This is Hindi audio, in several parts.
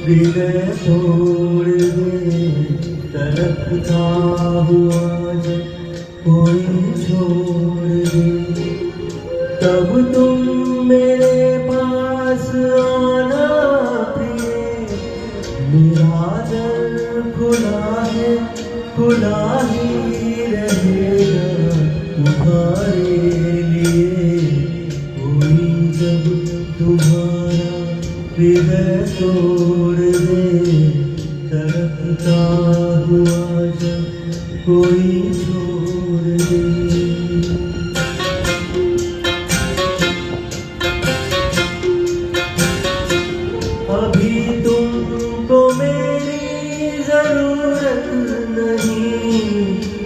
हृदय तोड़ दे, तड़पता हुआ जब कोई छोड़ दे, तब तुम मेरे पास आना प्रिय। मेरा दर खुला है, खुला ही रहेगा तुम्हारे लिए। कोई जब तुम्हारा हृदय तोड़ दे, तड़पता हुआ जब कोई छोड़ दे। अभी तुमको मेरी जरूरत नहीं,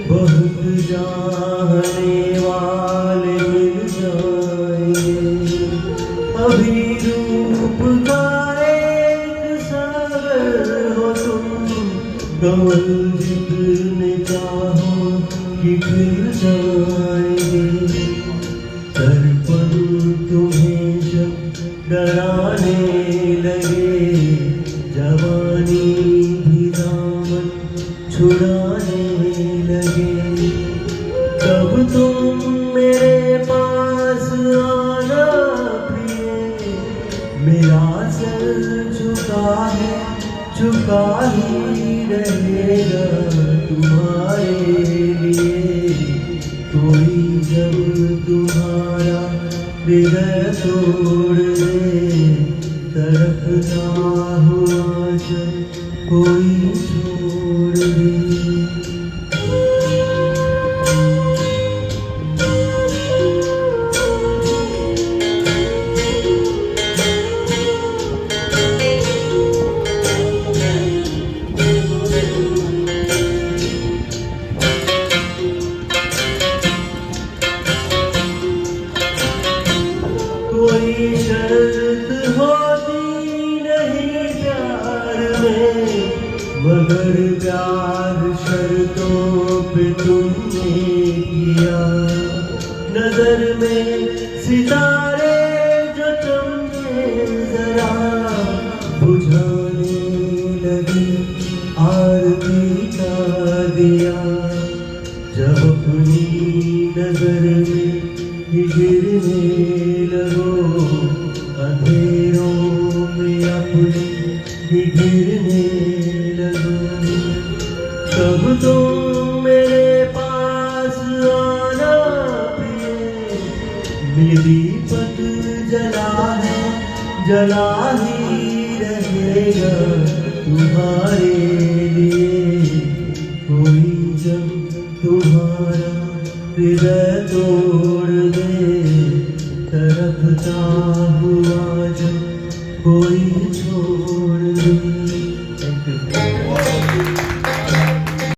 बहुत चाहने वाले मिल जाएंगे। अभी रूप का एक सागर हो तुम, कमल जितने चाहो कि खिल जाएंगे। दर्पण तुम्हें जब डराने लगे, जवानी भी दामन छुड़ाने लगे, तब तुम मेरे पास आना प्रिय। मेरा सर झुका है, झुका ही रहेगा तुम्हारे लिए। कोई जब तुम्हारा हृदय तोड़ दे, तड़पता हुआ जब कोई छोड़ दे। कोई शर्त होती नहीं प्यार में, मगर प्यार शर्तों पे तुमने किया। नजर में सितारे जो चमके जरा, बुझाने लगी आरती का दिया। जब अपनी नजर में ही गिरने लगो, अंधेरों में अपने ही गिरने लगो, तब तुम मेरे पास आना प्रिय। मेरी पत जला है, जला ही रहेगा तुम्हारे लिए। कोई जब तुम्हारा हृदय तोड़ दे, तड़पता हुआ जब कोई छोड़ दे।